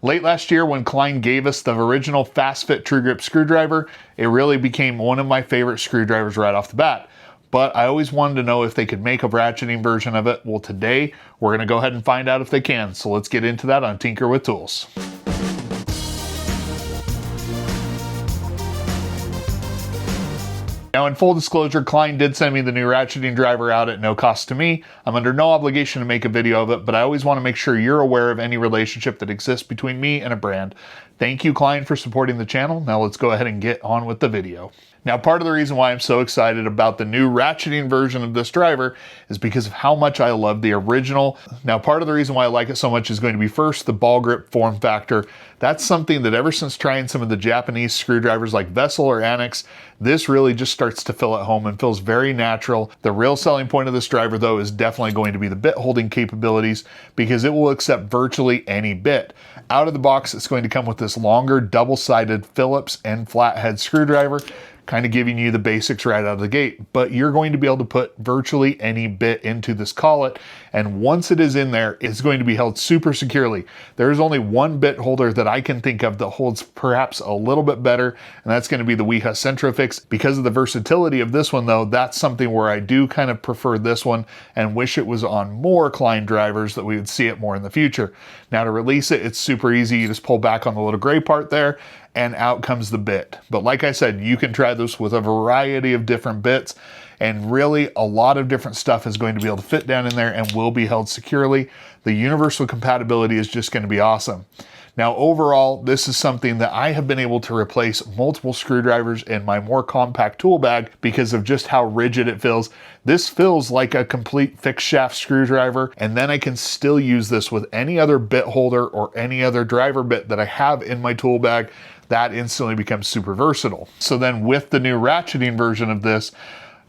Late last year when Klein gave us the original Fastbit Tru-Grip screwdriver, it really became one of my favorite screwdrivers right off the bat. But I always wanted to know if they could make a ratcheting version of it. Well, today we're going to go ahead and find out if they can. So let's get into that on Tinker with Tools. Now, in full disclosure, Klein did send me the new ratcheting driver out at no cost to me. I'm under no obligation to make a video of it, but I always want to make sure you're aware of any relationship that exists between me and a brand. Thank you, Klein, for supporting the channel. Now let's go ahead and get on with the video. Now, part of the reason why I'm so excited about the new ratcheting version of this driver is because of how much I love the original. Now, part of the reason why I like it so much is going to be first, the ball grip form factor. That's something that ever since trying some of the Japanese screwdrivers like Vessel or Annex, this really just starts to feel at home and feels very natural. The real selling point of this driver, though, is definitely going to be the bit holding capabilities because it will accept virtually any bit. Out of the box, it's going to come with this longer double-sided Phillips and flathead screwdriver, kind of giving you the basics right out of the gate, but you're going to be able to put virtually any bit into this collet, and once it is in there, it's going to be held super securely. There's only one bit holder that I can think of that holds perhaps a little bit better, and that's going to be the Wiha Centrofix. Because of the versatility of this one, though, that's something where I do kind of prefer this one and wish it was on more Klein drivers, that we would see it more in the future. Now, to release it, it's super easy. You just pull back on the little gray part there, and out comes the bit. But like I said, you can try this with a variety of different bits, and really a lot of different stuff is going to be able to fit down in there and will be held securely. The universal compatibility is just going to be awesome. Now, overall, this is something that I have been able to replace multiple screwdrivers in my more compact tool bag because of just how rigid it feels. This feels like a complete fixed shaft screwdriver, and then I can still use this with any other bit holder or any other driver bit that I have in my tool bag. That instantly becomes super versatile. So then with the new ratcheting version of this,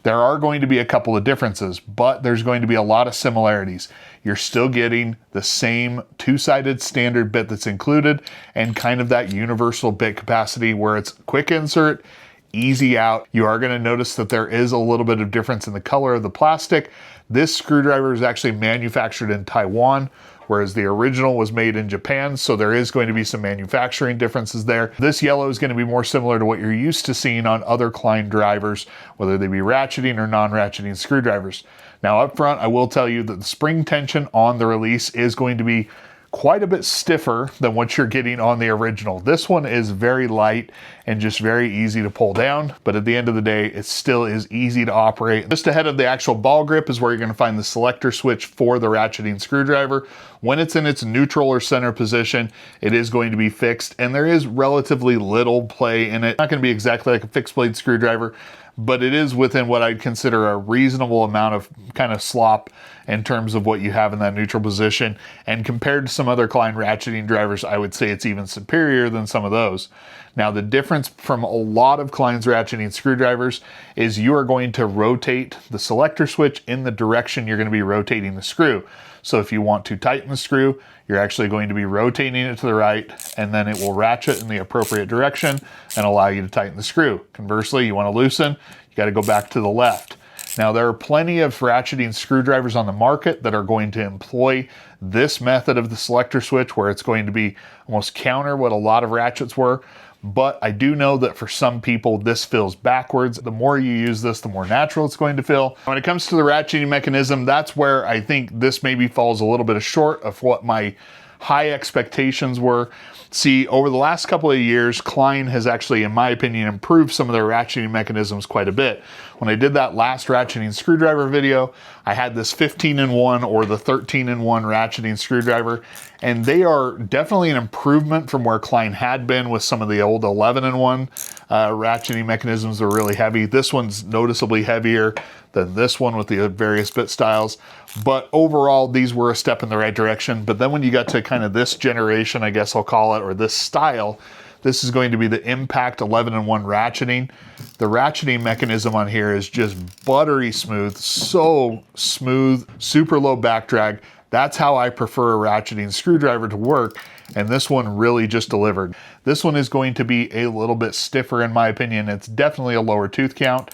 there are going to be a couple of differences, but there's going to be a lot of similarities. You're still getting the same two-sided standard bit that's included and kind of that universal bit capacity where it's quick insert, easy out. You are going to notice that there is a little bit of difference in the color of the plastic. This screwdriver is actually manufactured in Taiwan, whereas the original was made in Japan, so there is going to be some manufacturing differences there. This yellow is going to be more similar to what you're used to seeing on other Klein drivers, whether they be ratcheting or non-ratcheting screwdrivers. Now up front, I will tell you that the spring tension on the release is going to be quite a bit stiffer than what you're getting on the original. This one is very light and just very easy to pull down, but at the end of the day, it still is easy to operate. Just ahead of the actual ball grip is where you're going to find the selector switch for the ratcheting screwdriver. When it's in its neutral or center position, it is going to be fixed, and there is relatively little play in it. It's not going to be exactly like a fixed blade screwdriver, but it is within what I'd consider a reasonable amount of kind of slop in terms of what you have in that neutral position. And compared to some other Klein ratcheting drivers, I would say it's even superior than some of those. Now, the difference from a lot of Klein's ratcheting screwdrivers is you are going to rotate the selector switch in the direction you're going to be rotating the screw. So if you want to tighten the screw, you're actually going to be rotating it to the right, and then it will ratchet in the appropriate direction and allow you to tighten the screw. Conversely, you want to loosen, you got to go back to the left. Now, there are plenty of ratcheting screwdrivers on the market that are going to employ this method of the selector switch, where it's going to be almost counter what a lot of ratchets were. But I do know that for some people, this feels backwards. The more you use this, the more natural it's going to feel. When it comes to the ratcheting mechanism, that's where I think this maybe falls a little bit short of what my high expectations were. See, over the last couple of years, Klein has actually, in my opinion, improved some of their ratcheting mechanisms quite a bit. When I did that last ratcheting screwdriver video, I had this 15-in-1 or the 13-in-1 ratcheting screwdriver, and they are definitely an improvement from where Klein had been with some of the old 11-in-1 ratcheting mechanisms that are really heavy. This one's noticeably heavier than this one with the various bit styles, but overall these were a step in the right direction. But then when you got to kind of this generation, I guess I'll call it, or this style, this is going to be the Impact 11-in-1 ratcheting. The ratcheting mechanism on here is just buttery smooth, so smooth, super low back drag. That's how I prefer a ratcheting screwdriver to work, and this one really just delivered. This one is going to be a little bit stiffer in my opinion. It's definitely a lower tooth count.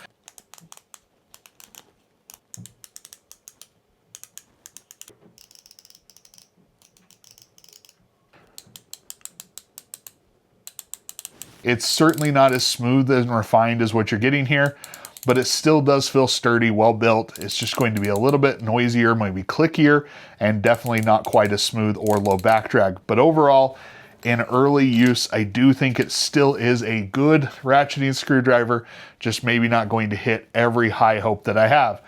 It's certainly not as smooth and refined as what you're getting here, but it still does feel sturdy, well built. It's just going to be a little bit noisier, maybe clickier, and definitely not quite as smooth or low back drag. But overall, in early use, I do think it still is a good ratcheting screwdriver, just maybe not going to hit every high hope that I have.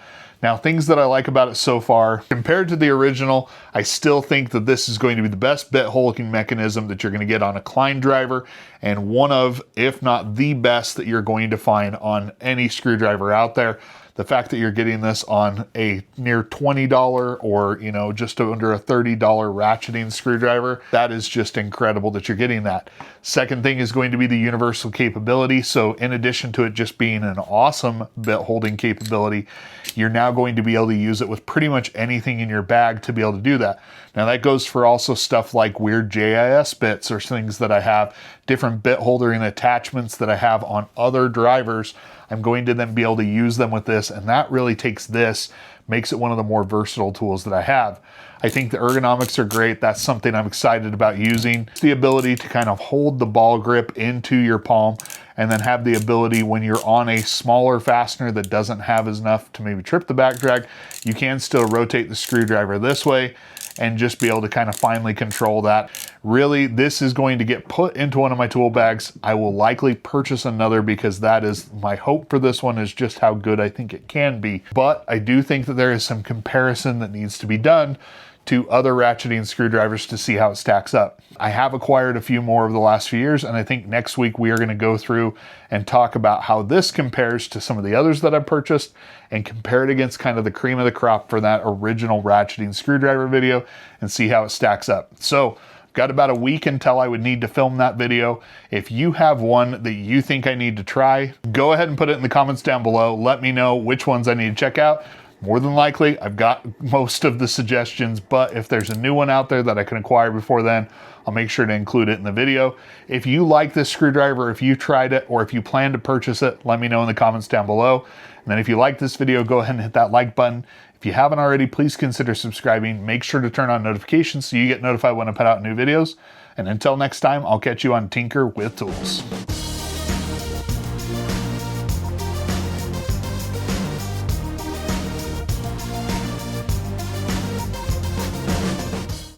Now, things that I like about it so far, compared to the original, I still think that this is going to be the best bit holding mechanism that you're going to get on a Klein driver, and one of, if not the best, that you're going to find on any screwdriver out there. The fact that you're getting this on a near $20 or, you know, just under a $30 ratcheting screwdriver, that is just incredible that you're getting that. Second thing is going to be the universal capability. So in addition to it just being an awesome bit holding capability, you're now going to be able to use it with pretty much anything in your bag to be able to do that. Now that goes for also stuff like weird JIS bits or things that I have, different bit holding attachments that I have on other drivers. I'm going to then be able to use them with this, and that really takes this, makes it one of the more versatile tools that I have. I think the ergonomics are great. That's something I'm excited about using. The ability to kind of hold the ball grip into your palm and then have the ability when you're on a smaller fastener that doesn't have as enough to maybe trip the back drag, you can still rotate the screwdriver this way and just be able to kind of finely control that. Really, this is going to get put into one of my tool bags. I will likely purchase another because that is my hope for this one, is just how good I think it can be. But I do think that there is some comparison that needs to be done to other ratcheting screwdrivers to see how it stacks up. I have acquired a few more over the last few years, and I think next week we are going to go through and talk about how this compares to some of the others that I've purchased and compare it against kind of the cream of the crop for that original ratcheting screwdriver video and see how it stacks up. So got about a week until I would need to film that video. If you have one that you think I need to try, go ahead and put it in the comments down below. Let me know which ones I need to check out. More than likely, I've got most of the suggestions, but if there's a new one out there that I can acquire before then, I'll make sure to include it in the video. If you like this screwdriver, if you tried it, or if you plan to purchase it, let me know in the comments down below. And then if you like this video, go ahead and hit that like button. If you haven't already, please consider subscribing. Make sure to turn on notifications so you get notified when I put out new videos. And until next time, I'll catch you on Tinker with Tools.